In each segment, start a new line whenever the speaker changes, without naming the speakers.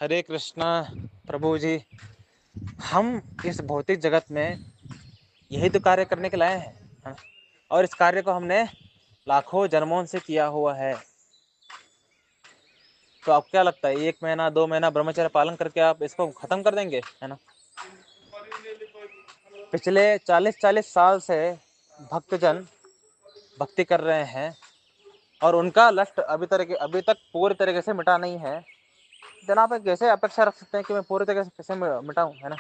हरे कृष्णा प्रभु जी। हम इस भौतिक जगत में यही तो कार्य करने के लाए हैं, हाँ? और इस कार्य को हमने लाखों जन्मों से किया हुआ है। तो आप क्या लगता है 1 महीना 2 महीना ब्रह्मचर्य पालन करके आप इसको खत्म कर देंगे, है ना? पिछले 40-40 साल से भक्तजन भक्ति कर रहे हैं और उनका लक्ष्य अभी तक पूरी तरीके से मिटा नहीं है। जनाब आप कैसे अपेक्षा रख सकते हैं कि मैं पूरी तरीके से कैसे मिटाऊं, है ना?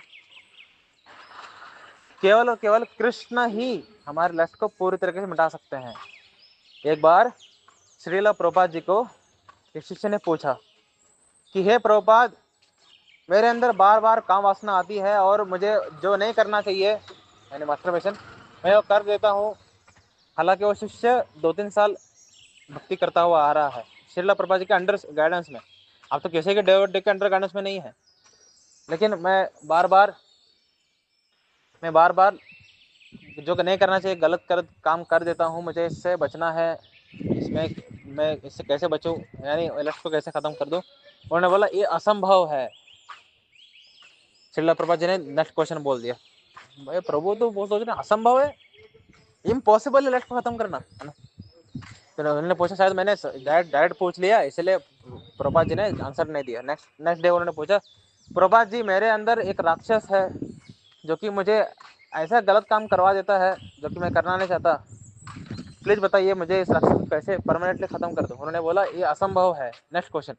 केवल और केवल कृष्ण ही हमारे लक्ष्य को पूरी तरीके से मिटा सकते हैं। एक बार श्रील प्रभुपाद जी को एक शिष्य ने पूछा कि हे प्रभुपाद, मेरे अंदर बार बार काम वासना आती है और मुझे जो नहीं करना चाहिए यानी मास्टरबेशन, मैं वो कर देता हूँ। हालांकि वो शिष्य 2-3 साल भक्ति करता हुआ आ रहा है श्रील प्रभुपाद जी के अंडर गाइडेंस में। आप तो किसी के डेवोटी के अंडर गाइडेंस में नहीं है, लेकिन मैं बार बार जो नहीं करना चाहिए गलत काम कर देता हूँ। मुझे इससे बचना है, इसमें मैं इससे कैसे बचूं, यानी लक्ष्य को कैसे खत्म कर दूं। उन्होंने बोला ये असंभव है। श्रील प्रभुपाद जी ने नेक्स्ट क्वेश्चन बोल दिया, भाई प्रभु तो वो सोच रहे असंभव है, इम्पॉसिबल है लक्ष्य को खत्म करना, है ना? फिर उन्होंने पूछा, शायद मैंने डायरेक्ट पूछ लिया इसलिए प्रभुपाद जी ने आंसर नहीं दिया। नेक्स्ट डे उन्होंने पूछा, प्रभुपाद जी मेरे अंदर एक राक्षस है जो कि मुझे ऐसा गलत काम करवा देता है जो कि मैं करना नहीं चाहता। प्लीज बताइए मुझे इस राक्षस को कैसे परमानेंटली खत्म कर दूं। उन्होंने बोला ये असंभव है। Next question.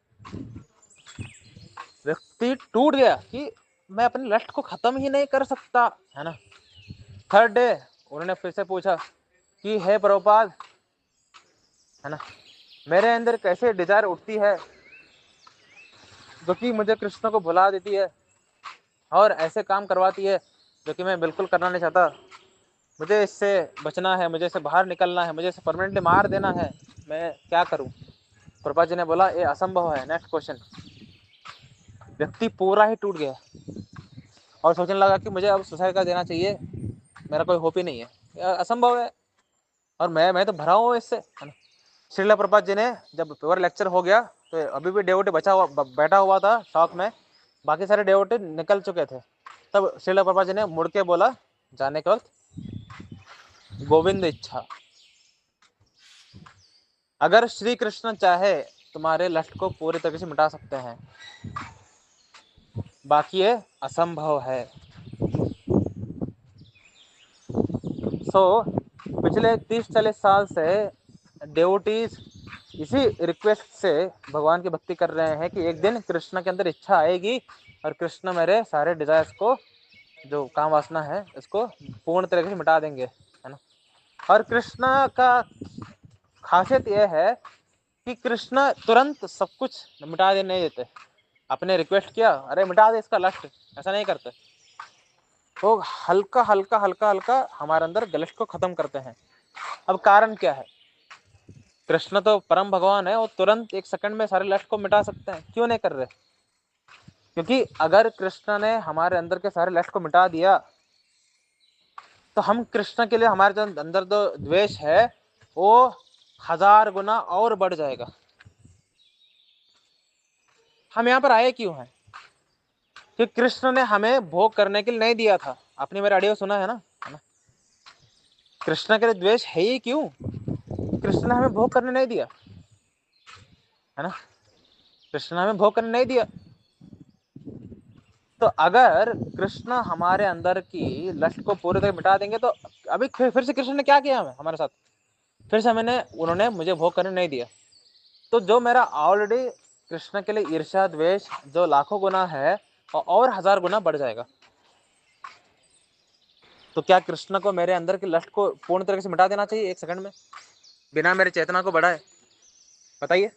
व्यक्ति टूट गया कि मैं अपने लक्ष्य को खत्म ही नहीं कर सकता, है ना? थर्ड डे उन्होंने फिर से पूछा कि हे प्रभुपाद, है ना, मेरे अंदर कैसे डिजायर उठती है जो कि मुझे कृष्ण को भुला देती है और ऐसे काम करवाती है जो कि मैं बिल्कुल करना नहीं चाहता। मुझे इससे बचना है, मुझे इससे बाहर निकलना है, मुझे इसे परमानेंटली मार देना है, मैं क्या करूं? प्रभुपाद जी ने बोला ये असंभव है। Next question. व्यक्ति पूरा ही टूट गया और सोचने लगा कि मुझे अब सुसाइड कर देना चाहिए, मेरा कोई होप ही नहीं है, ये असंभव है और मैं तो भरा हूँ इससे, है ना? श्रील प्रभुपाद जी ने जब पेपर लेक्चर हो गया तो अभी भी डेवोटी बैठा हुआ था शौक में, बाकी सारे डेवोटी निकल चुके थे। तब श्रील प्रभुपाद जी ने मुड़ के बोला जाने के वक्त, गोविंद इच्छा, अगर श्री कृष्ण चाहे तुम्हारे लक्ष्य को पूरी तरह से मिटा सकते हैं, बाकी ये असंभव है। पिछले 30-40 साल से डेवोटीज इसी रिक्वेस्ट से भगवान की भक्ति कर रहे हैं कि एक दिन कृष्ण के अंदर इच्छा आएगी और कृष्ण मेरे सारे डिजायर्स को, जो काम वासना है, इसको पूर्ण तरीके से मिटा देंगे, है ना? और कृष्ण का खासियत यह है कि कृष्ण तुरंत सब कुछ मिटा दे नहीं देते। अपने रिक्वेस्ट किया, अरे मिटा दे इसका लक्ष्य, ऐसा नहीं करते। वो हल्का हल्का हल्का हल्का हमारे अंदर गलत को खत्म करते हैं। अब कारण क्या है? कृष्ण तो परम भगवान है, वो तुरंत 1 सेकंड में सारे लक्ष्य को मिटा सकते हैं, क्यों नहीं कर रहे? क्योंकि अगर कृष्ण ने हमारे अंदर के सारे लक्ष्य को मिटा दिया तो हम कृष्ण के लिए हमारे जो अंदर जो द्वेष है वो 1000 गुना और बढ़ जाएगा। हम यहाँ पर आए क्यों हैं? कि कृष्ण ने हमें भोग करने के लिए नहीं दिया था। आपने मेरा ऑडियो सुना है ना? कृष्ण के लिए द्वेष है ही क्यों? कृष्ण ने हमें भोग करने नहीं दिया, है ना? कृष्ण ने हमें भोग करने नहीं दिया। तो अगर कृष्ण हमारे अंदर की लस्ट को पूरी तरह मिटा देंगे तो अभी फिर से कृष्ण ने क्या किया हमारे साथ? फिर से उन्होंने मुझे भोग करने नहीं दिया। तो जो मेरा ऑलरेडी कृष्ण के लिए ईर्ष्या द्वेष जो लाखों गुना है और 1000 गुना बढ़ जाएगा। तो क्या कृष्ण को मेरे अंदर की लस्ट को पूर्ण तरीके से मिटा देना चाहिए 1 सेकंड में, बिना मेरे चेतना को बढ़ाए? बताइए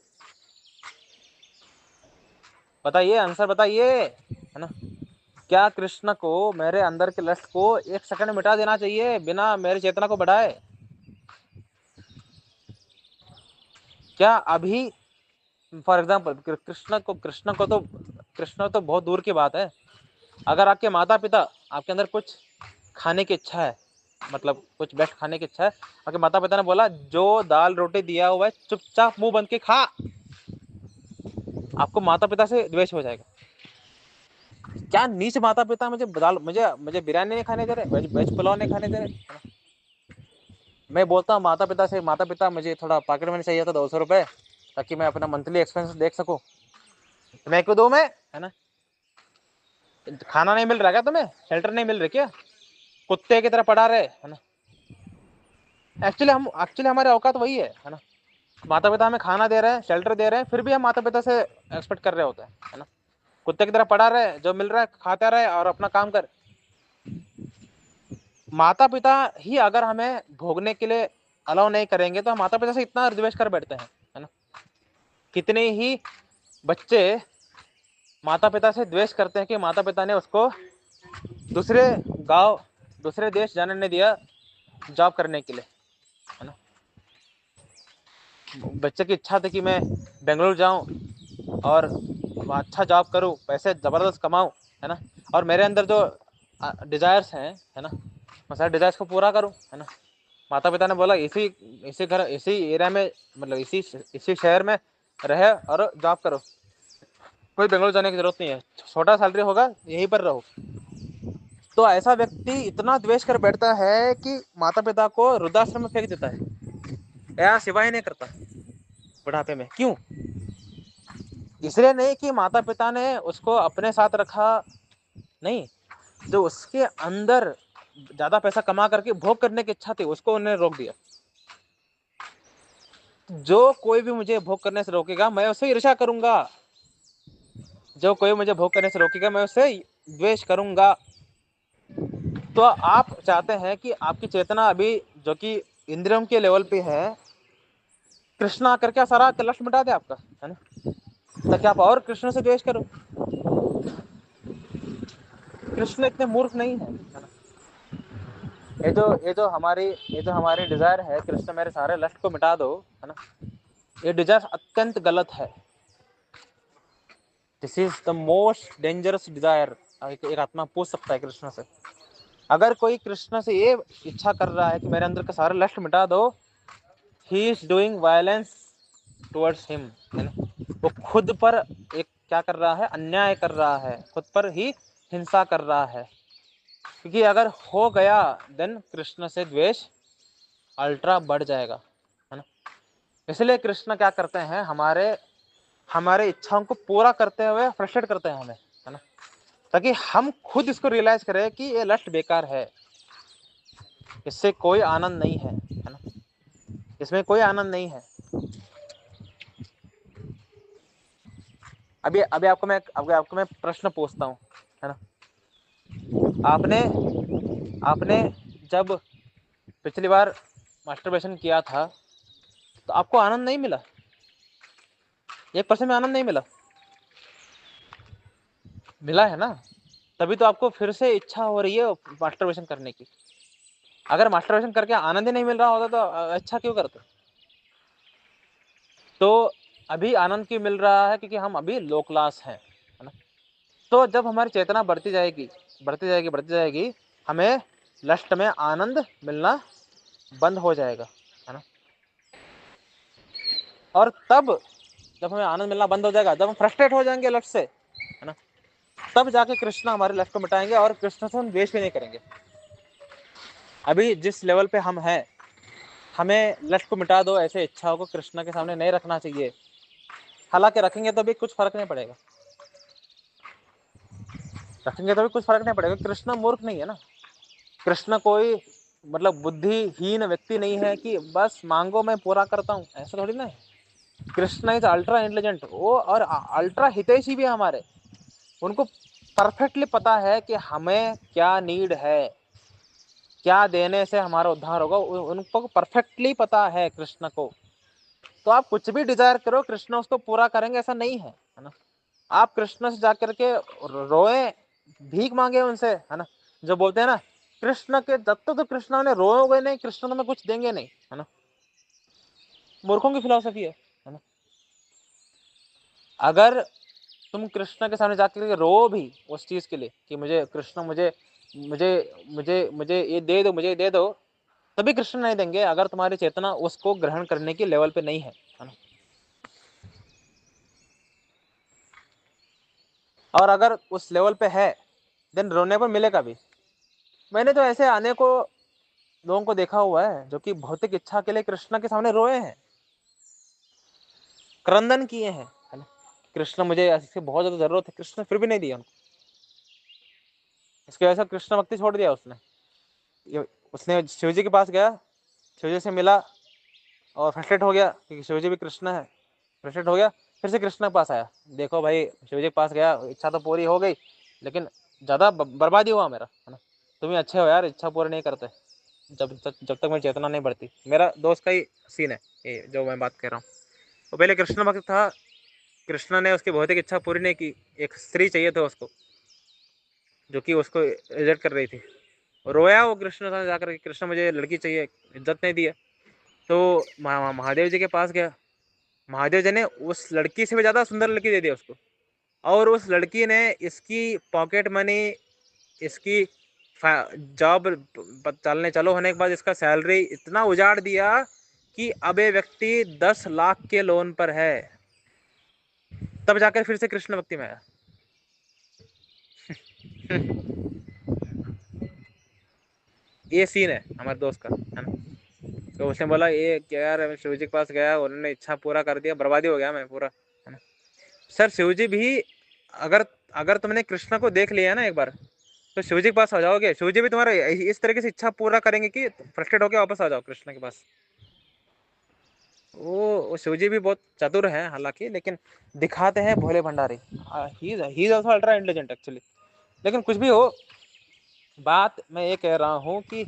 बताइए, आंसर बताइए, है ना? क्या कृष्ण को मेरे अंदर के लस्ट को 1 सेकंड में मिटा देना चाहिए बिना मेरी चेतना को बढ़ाए? क्या अभी फॉर एग्जाम्पल कृष्ण तो बहुत दूर की बात है। अगर आपके माता पिता आपके अंदर कुछ खाने की इच्छा है, मतलब कुछ बेस्ट खाने की इच्छा है, आपके माता पिता ने बोला जो दाल रोटी दिया हुआ है चुपचाप मुंह बंद के खा, आपको माता पिता से द्वेष हो जाएगा। क्या नीच माता पिता मुझे दाल मुझे मुझे बिरयानी नहीं खाने दे रहे, वेज पुलाव नहीं खाने दे रहे, है ना। मैं बोलता हूँ माता पिता से, माता पिता मुझे थोड़ा पॉकेट मनी चाहिए था 200 रुपये, ताकि मैं अपना मंथली एक्सपेंस देख सकूँ, तो मैं क्यों दूँ मैं, है ना। खाना नहीं मिल रहा क्या तुम्हें, शेल्टर नहीं मिल रही क्या, कुत्ते की तरह पड़ा रहे, है ना। एक्चुअली हमारे औकात वही है ना। माता पिता हमें खाना दे रहे हैं, शेल्टर दे रहे हैं, फिर भी हम माता पिता से एक्सपेक्ट कर रहे होते हैं, है ना। कुत्ते की तरह पड़ा रहे, जो मिल रहा है खाता रहे और अपना काम कर। माता पिता ही अगर हमें भोगने के लिए अलाउ नहीं करेंगे तो हम माता पिता से इतना द्वेष कर बैठते हैं, है ना। कितने ही बच्चे माता पिता से द्वेष करते हैं कि माता पिता ने उसको दूसरे गांव दूसरे देश जाने नहीं दिया जॉब करने के लिए, है ना। बच्चे की इच्छा थी कि मैं बेंगलुरु जाऊं और अच्छा जॉब करूं, पैसे ज़बरदस्त कमाऊं, है ना। और मेरे अंदर जो डिज़ायर्स हैं, है ना, मैं सारे डिज़ायर्स को पूरा करूं, है ना। माता पिता ने बोला इसी इसी एरिया में, मतलब इसी शहर में रहे और जॉब करो, कोई बेंगलुरु जाने की जरूरत नहीं है, छोटा सैलरी होगा यहीं पर रहो। तो ऐसा व्यक्ति इतना द्वेष कर बैठता है कि माता पिता को वृद्धाश्रम में फेंक देता है या सेवा ही नहीं करता बुढ़ापे में। क्यों? इसलिए नहीं कि माता पिता ने उसको अपने साथ रखा, नहीं, जो उसके अंदर ज्यादा पैसा कमा करके भोग करने की इच्छा थी उसको उन्होंने रोक दिया। जो कोई भी मुझे भोग करने से रोकेगा मैं उससे ईर्ष्या करूंगा, जो कोई मुझे भोग करने से रोकेगा मैं उससे द्वेष करूंगा। तो आप चाहते हैं कि आपकी चेतना अभी जो कि इंद्रियों के लेवल पे है, कृष्ण आकर के सारा कलश मिटा दे आपका, है ना। तो क्या आप और कृष्ण से द्वेष करो? कृष्ण इतने मूर्ख नहीं है, है ना। ये जो हमारी डिजायर है, कृष्ण मेरे सारे लस्ट को मिटा दो, है ना, ये डिजायर अत्यंत गलत है। This is the most dangerous desire. एक आत्मा पूछ सकता है कृष्ण से, अगर कोई कृष्ण से ये इच्छा कर रहा है कि मेरे अंदर का सारा लस्ट मिटा दो, he is doing violence towards him, है ना। वो खुद पर एक क्या कर रहा है, अन्याय कर रहा है, खुद पर ही हिंसा कर रहा है। क्योंकि अगर हो गया देन कृष्ण से द्वेष अल्ट्रा बढ़ जाएगा, है ना। इसलिए कृष्ण क्या करते हैं, हमारे हमारे इच्छाओं को पूरा करते हुए फ्रस्ट्रेट करते हैं हमें, है ना, ताकि हम खुद इसको रियलाइज करें कि ये लस्ट बेकार है, इससे कोई आनंद नहीं है ना, इसमें कोई आनंद नहीं है। आपको मैं प्रश्न पूछता हूँ, है ना। आपने आपने जब पिछली बार मास्टरबेशन किया था तो आपको आनंद नहीं मिला, 1% में आनंद नहीं मिला, मिला है ना। तभी तो आपको फिर से इच्छा हो रही है मास्टरबेशन करने की। अगर मास्टरबेशन करके आनंद ही नहीं मिल रहा होता तो अच्छा क्यों करते? तो अभी आनंद क्यों मिल रहा है? क्योंकि हम अभी लो क्लास हैं, है ना। तो जब हमारी चेतना बढ़ती जाएगी बढ़ती जाएगी बढ़ती जाएगी, हमें लस्ट में आनंद मिलना बंद हो जाएगा, है ना। और तब जब हमें आनंद मिलना बंद हो जाएगा, जब हम फ्रस्ट्रेट हो जाएंगे लस्ट से, है ना, तब जाके कृष्ण हमारे लस्ट को मिटाएंगे और कृष्ण से हम द्वेष भी नहीं करेंगे। अभी जिस लेवल पे हम हैं, हमें लस्ट को मिटा दो ऐसे इच्छाओं को कृष्ण के सामने नहीं रखना चाहिए। हालांकि रखेंगे तो भी कुछ फर्क नहीं पड़ेगा, रखेंगे तो भी कुछ फर्क नहीं पड़ेगा। कृष्ण मूर्ख नहीं है ना, कृष्ण कोई मतलब बुद्धिहीन व्यक्ति नहीं है कि बस मांगो मैं पूरा करता हूँ, ऐसा थोड़ी ना है। कृष्ण इज अल्ट्रा इंटेलिजेंट, वो और अल्ट्रा हितैषी भी है हमारे। उनको परफेक्टली पता है कि हमें क्या नीड है, क्या देने से हमारा उद्धार होगा, उनको परफेक्टली पता है कृष्ण को। तो आप कुछ भी डिजायर करो, कृष्ण उसको पूरा करेंगे ऐसा नहीं है ना। आप कृष्ण से जाकर के रोए, भीख मांगे उनसे, है ना। जो बोलते हैं ना, कृष्ण के जब तक तो कृष्ण ने रोओगे नहीं, कृष्ण तुम्हें कुछ देंगे नहीं, है ना। मूर्खों की फिलॉसफी है ना। अगर तुम कृष्ण के सामने जाकर के रो भी उस चीज के लिए कि मुझे कृष्ण मुझे मुझे मुझे मुझे ये दे दो, मुझे ये दे दो, तभी कृष्ण नहीं देंगे अगर तुम्हारी चेतना उसको ग्रहण करने की लेवल पे नहीं है ना। और अगर उस लेवल पे है देन रोने पर मिलेगा भी। मैंने तो ऐसे आने को लोगों को देखा हुआ है जो कि भौतिक इच्छा के लिए कृष्ण के सामने रोए हैं, क्रंदन किए हैं, है ना। कृष्ण मुझे इसकी बहुत ज्यादा जरूरत है, कृष्ण फिर भी नहीं दिया उनको। इसकी वजह से कृष्ण भक्ति छोड़ दिया उसने। उसने शिव जी के पास गया, शिव जी से मिला और फ्रस्ट्रेट हो गया क्योंकि शिव जी भी कृष्ण है, फ्रस्ट्रेट हो गया, फिर से कृष्ण के पास आया। देखो भाई, शिव जी के पास गया, इच्छा तो पूरी हो गई लेकिन ज्यादा बर्बादी हुआ मेरा, है ना। तुम ही अच्छे हो यार, इच्छा पूरी नहीं करते जब तक मेरी चेतना नहीं बढ़ती। मेरा दोस्त का ही सीन है ये जो मैं बात कर रहा हूँ। वो पहले कृष्ण भक्त था, कृष्ण ने उसकी भौतिक इच्छा पूरी नहीं की। एक स्त्री चाहिए था उसको जो कि उसको रिजेक्ट कर रही थी। रोया वो कृष्ण से जाकर के, कृष्ण मुझे लड़की चाहिए, इज्जत नहीं दिया। तो महादेव जी के पास गया, महादेव जी ने उस लड़की से भी ज्यादा सुंदर लड़की दे दी उसको। और उस लड़की ने इसकी पॉकेट मनी, इसकी जॉब चलने चलो होने के बाद इसका सैलरी इतना उजाड़ दिया कि अब ये व्यक्ति 10 लाख के लोन पर है। तब जाकर फिर से कृष्ण भक्ति में आया। ये सीन है हमारे दोस्त का, है ना। तो उसने बोला ये क्या यार, मैं शिव जी के पास गया, उन्होंने इच्छा पूरा कर दिया, बर्बादी हो गया मैं पूरा, है ना। सर शिव जी भी, अगर अगर तुमने कृष्ण को देख लिया ना एक बार, तो शिव जी के पास आ जाओगे, शिव जी भी तुम्हारा इस तरीके से इच्छा पूरा करेंगे कि फ्रस्ट्रेट होकर वापस आ जाओ कृष्ण के पास। वो शिव जी भी बहुत चतुर है हालांकि, लेकिन दिखाते हैं Bhole Bhandari. He is also ultra intelligent actually. लेकिन कुछ भी हो, बात मैं ये कह रहा हूँ कि,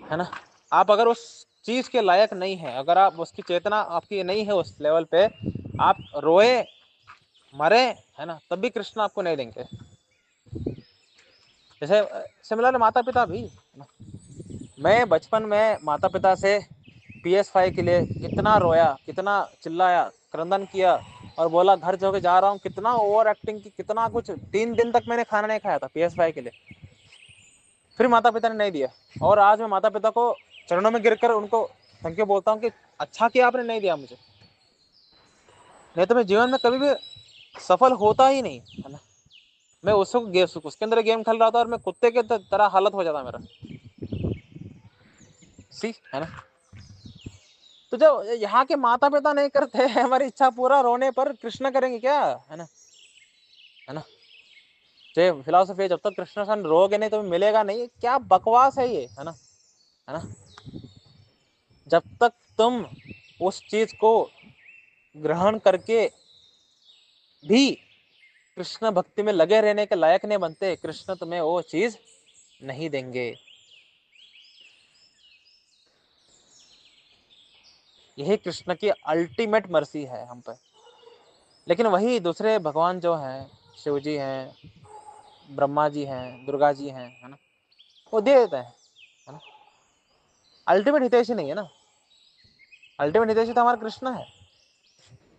है ना, आप अगर उस चीज के लायक नहीं है, अगर आप उसकी चेतना आपकी नहीं है उस लेवल पे, आप रोए मरे, है ना, तब भी कृष्ण आपको नहीं देंगे। जैसे सिमिलर माता पिता भी, है ना। मैं बचपन में माता पिता से PS5 के लिए कितना रोया, कितना चिल्लाया, क्रंदन किया और बोला घर जाके जा रहा हूँ, कितना ओवर एक्टिंग की, कितना कुछ। 3 दिन तक मैंने खाना नहीं खाया था PS5 के लिए, फिर माता पिता ने नहीं दिया। और आज मैं माता पिता को चरणों में गिरकर उनको थैंक यू बोलता हूँ कि अच्छा किया आपने नहीं दिया मुझे, नहीं तो मैं जीवन में कभी भी सफल होता ही नहीं, है ना। मैं उसके अंदर गेम खेल रहा था और मैं कुत्ते के तरह हालत हो जाता मेरा, सी, है ना। तो जब यहाँ के माता पिता नहीं करते हमारी इच्छा पूरा, रोने पर कृष्ण करेंगे क्या, है ना, है ना। जो फिलोसफी है, जब तक कृष्ण सन रोगे नहीं तो मिलेगा नहीं, क्या बकवास है ये, है ना, है ना। जब तक तुम उस चीज को ग्रहण करके भी कृष्ण भक्ति में लगे रहने के लायक नहीं बनते, कृष्ण तुम्हें वो चीज नहीं देंगे। यही कृष्ण की अल्टीमेट मर्सी है हम पर। लेकिन वही दूसरे भगवान जो हैं, शिव जी हैं, ब्रह्मा जी हैं, दुर्गा जी हैं, है ना, वो दे देते हैं, है ना। अल्टीमेट हितैषी नहीं है ना, अल्टीमेट हितैषी तो हमारा कृष्ण है।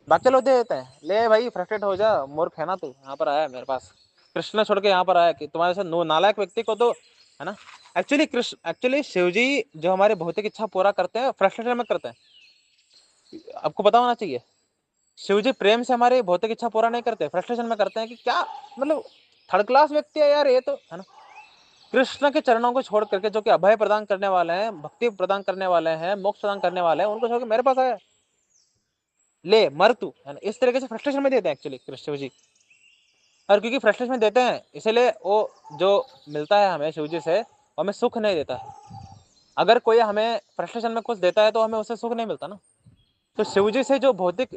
बाकी लोग दे देते हैं, ले भाई फ्रस्ट्रेट हो जा, मूर्ख है ना तू, यहाँ पर आया मेरे पास, कृष्ण छोड़ के यहाँ पर आया कि तुम्हारे साथ नालायक व्यक्ति को तो, है ना। एक्चुअली शिव जी जो हमारे भौतिक इच्छा पूरा करते हैं, फ्रस्ट्रेशन में करते हैं। आपको पता होना चाहिए, शिव जी प्रेम से हमारी भौतिक इच्छा पूरा नहीं करते, फ्रस्ट्रेशन में करते हैं कि क्या मतलब थर्ड क्लास व्यक्ति है यार ये तो, है ना। कृष्ण के चरणों को छोड़ करके, जो कि अभय प्रदान करने वाले हैं, भक्ति प्रदान करने वाले हैं, मोक्ष प्रदान करने वाले हैं, उनको छोड़ के मेरे पास आया, ले मर तू, है ना। इस तरीके से फ्रस्ट्रेशन में देते हैं एक्चुअली शिव जी। और क्योंकि फ्रस्ट्रेशन में देते हैं इसलिए वो जो मिलता है हमें शिव जी से, वो हमें सुख नहीं देता है। अगर कोई हमें फ्रस्ट्रेशन में कुछ देता है तो हमें उससे सुख नहीं मिलता ना। तो शिव जी से जो भौतिक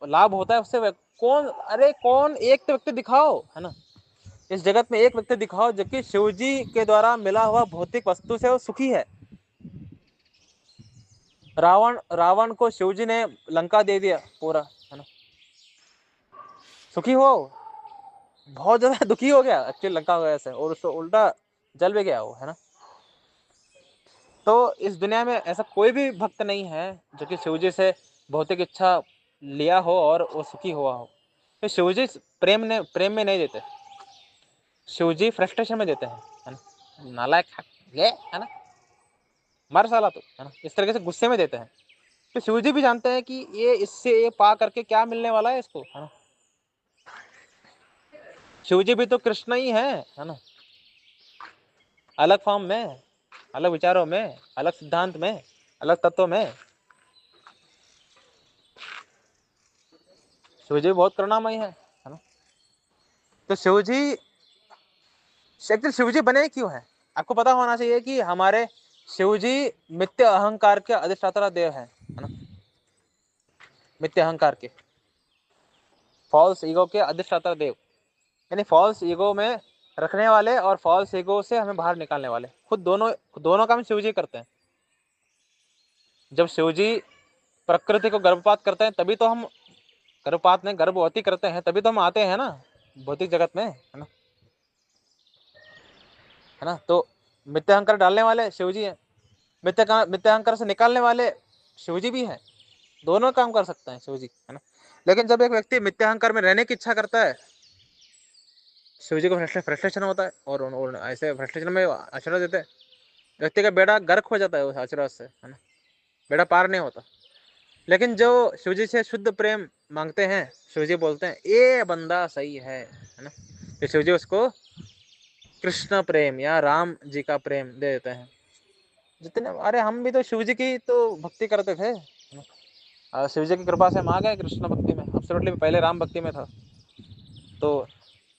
लाभ होता है उससे कौन, अरे कौन एक तो व्यक्ति दिखाओ, है ना, इस जगत में एक व्यक्ति दिखाओ जो कि शिव जी के द्वारा मिला हुआ भौतिक वस्तु से वो सुखी है। रावण रावण को शिव जी ने लंका दे दिया पूरा, है ना, सुखी हो, बहुत ज्यादा दुखी हो गया एक्चुअली लंका वजह से, और उसको उल्टा जल भी गया वो, है ना। तो इस दुनिया में ऐसा कोई भी भक्त नहीं है जो कि शिव जी से भौतिक इच्छा लिया हो और वो सुखी हुआ हो। तो शिव जी प्रेम में नहीं देते, शिव जी फ्रस्ट्रेशन में देते हैं, है ना। नालायक ये, है ना, मर साला तो, है ना, इस तरीके से गुस्से में देते हैं। तो शिव जी भी जानते हैं कि ये इससे ये पा करके क्या मिलने वाला है इसको, है ना। शिवजी भी तो कृष्ण ही है ना, अलग फॉर्म में, अलग विचारों में, अलग सिद्धांत में, अलग तत्व में। शिवजी बहुत करुणामय है ना। तो शिवजी, एक्चुअली शिवजी बने क्यों हैं? आपको पता होना चाहिए कि हमारे शिवजी मिथ्या अहंकार के अधिष्ठाता देव है ना, मिथ्या अहंकार के, फॉल्स ईगो के अधिष्ठाता देव, यानी फॉल्स ईगो में रखने वाले और फॉल्स ईगो से हमें बाहर निकालने वाले, खुद दोनों दोनों काम शिवजी करते हैं। जब शिवजी प्रकृति को गर्भपात करते हैं तभी तो हम, गर्भपात नहीं गर्भवती करते हैं तभी तो हम आते हैं ना भौतिक जगत में, है ना, है ना। तो मिथ्या अहंकार डालने वाले शिवजी हैं, मिथ्या अहंकार से निकालने वाले शिवजी भी हैं, दोनों काम कर सकते हैं शिवजी, है ना। लेकिन जब एक व्यक्ति मिथ्या अहंकार में रहने की इच्छा करता है, शिवजी को फ्रस्ट्रेशन होता है और ऐसे फ्रस्ट्रेशन में आशीर्वाद देते हैं, व्यक्ति का बेड़ा गर्क हो जाता है उस आशीर्वाद से, है ना, बेड़ा पार नहीं होता। लेकिन जो शिवजी से शुद्ध प्रेम मांगते हैं, शिवजी बोलते हैं ये बंदा सही है ना, तो शिवजी उसको कृष्ण प्रेम या राम जी का प्रेम दे देते हैं। जितने, अरे हम भी तो शिवजी की तो भक्ति करते थे, शिवजी की कृपा से हम आ गए कृष्ण भक्ति में, एब्सोल्युटली पहले राम भक्ति में था। तो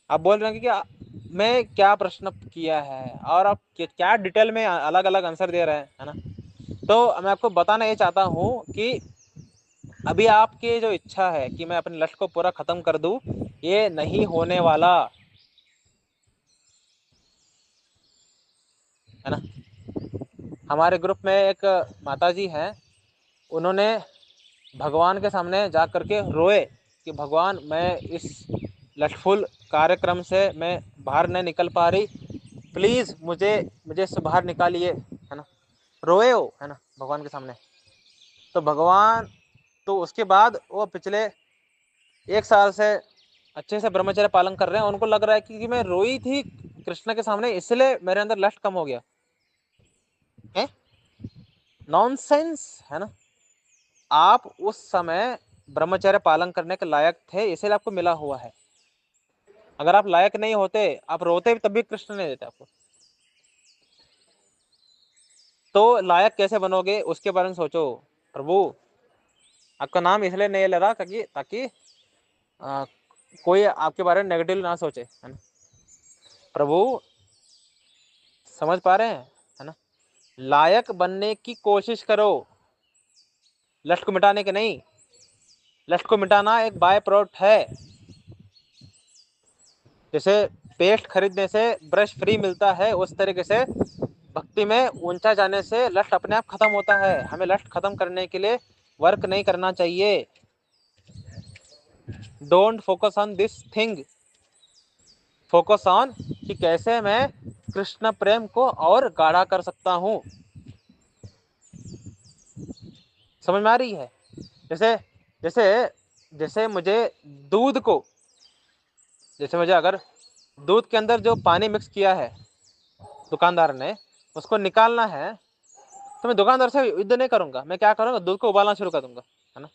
आप बोल रहे हैं कि मैं क्या प्रश्न किया है और आप क्या डिटेल में अलग अलग आंसर दे रहे हैं, है ना। तो मैं आपको बताना ये चाहता हूँ कि अभी आपकी जो इच्छा है कि मैं अपने लक्ष्य को पूरा खत्म कर दूं, ये नहीं होने वाला, है ना। हमारे ग्रुप में एक माताजी हैं, उन्होंने भगवान के सामने जा करके रोए कि भगवान मैं इस लक्ष्यफुल कार्यक्रम से मैं बाहर नहीं निकल पा रही, प्लीज मुझे इससे बाहर निकालिए, है ना। रोए हो, है ना, भगवान के सामने। तो भगवान, तो उसके बाद वो पिछले 1 साल से अच्छे से ब्रह्मचर्य पालन कर रहे हैं। उनको लग रहा है कि मैं रोई थी कृष्ण के सामने इसलिए मेरे अंदर लस्ट कम हो गया है, नॉनसेंस, है ना। आप उस समय ब्रह्मचर्य पालन करने के लायक थे इसलिए आपको मिला हुआ है। अगर आप लायक नहीं होते, आप रोते तब भी कृष्ण नहीं देते आपको। तो लायक कैसे बनोगे उसके बारे में सोचो। प्रभु आपका नाम इसलिए नहीं ले रहा ताकि ताकि कोई आपके बारे में नेगेटिव ना सोचे, है ना। प्रभु समझ पा रहे हैं, है ना। लायक बनने की कोशिश करो, लस्ट को मिटाने के नहीं। लस्ट को मिटाना एक बाय प्रोडक्ट है। जैसे पेस्ट खरीदने से ब्रश फ्री मिलता है, उस तरीके से भक्ति में ऊंचा जाने से लस्ट अपने आप खत्म होता है। हमें लस्ट खत्म करने के लिए वर्क नहीं करना चाहिए। Don't focus on this thing, focus on कि कैसे मैं कृष्ण प्रेम को और गाढ़ा कर सकता हूं। समझ में आ रही है? जैसे जैसे जैसे मुझे दूध को, जैसे मुझे अगर दूध के अंदर जो पानी मिक्स किया है दुकानदार ने, उसको निकालना है, तो मैं दुकानदार से युद्ध नहीं करूंगा। मैं क्या करूंगा, दूध को उबालना शुरू कर दूंगा, है ना।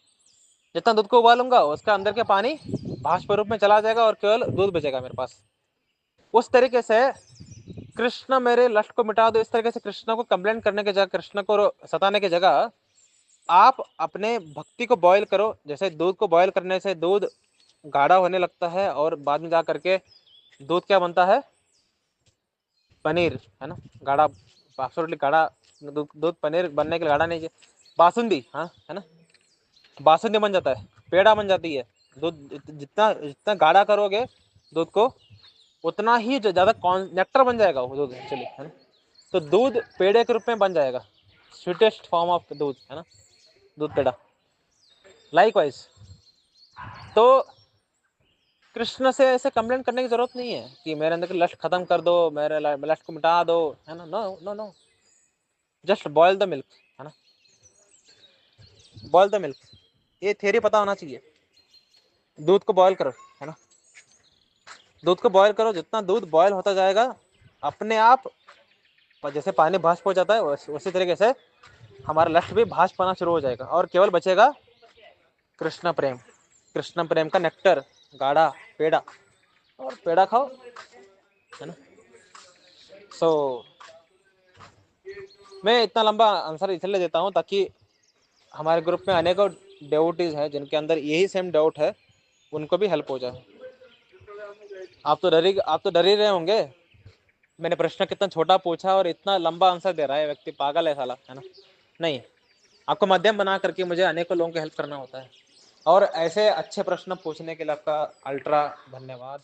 जितना दूध को उबालूंगा उसका अंदर के पानी भाष्प रूप में चला जाएगा और केवल दूध बचेगा मेरे पास। उस तरीके से कृष्ण मेरे लस्ट को मिटा दो, इस तरीके से कृष्ण को कंप्लेंट करने की जगह, कृष्ण को सताने की जगह आप अपने भक्ति को बॉयल करो। जैसे दूध को बॉयल करने से दूध गाढ़ा होने लगता है और बाद में जा करके दूध क्या बनता है, पनीर, है ना। गाढ़ा, एब्सोल्युटली गाढ़ा दूध पनीर बनने के लिए गाढ़ा नहीं चाहिए, बासुंदी, हाँ, है ना, बासुंदी बन जाता है, पेड़ा बन जाती है। दूध जितना जितना गाढ़ा करोगे दूध को, उतना ही ज्यादा नेक्टर बन जाएगा वो दूध एक्चुअली, है ना। तो दूध पेड़े के रूप में बन जाएगा, स्वीटेस्ट फॉर्म ऑफ दूध, है ना, दूध पेड़ा। लाइकवाइज तो कृष्ण से ऐसे कंप्लेंट करने की जरूरत नहीं है कि मेरे अंदर की लस्ट खत्म कर दो, मेरे लस्ट को मिटा दो, है ना। No no no, just boil the milk, है ना, बॉयल द मिल्क। ये थियरी पता होना चाहिए। दूध को बॉयल करो, है ना, दूध को बॉयल करो, जितना दूध बॉयल होता जाएगा अपने आप, जैसे पानी भाष्प हो जाता है उसी तरीके से हमारा लक्ष्य भी भाष्प होना शुरू हो जाएगा और केवल बचेगा कृष्ण प्रेम, कृष्ण प्रेम का नेक्टर, गाढ़ा पेड़ा। और पेड़ा खाओ, है ना। सो मैं इतना लंबा आंसर इसलिए देता हूँ ताकि हमारे ग्रुप में अनेकों डेवोटीज हैं जिनके अंदर यही सेम डाउट है, उनको भी हेल्प हो जाए। आप तो डर ही रहे होंगे, मैंने प्रश्न कितना छोटा पूछा और इतना लंबा आंसर दे रहा है व्यक्ति, पागल है साला, है ना। नहीं, आपको माध्यम बना करके मुझे अनेकों लोगों की हेल्प करना होता है। और ऐसे अच्छे प्रश्न पूछने के लिए आपका अल्ट्रा धन्यवाद।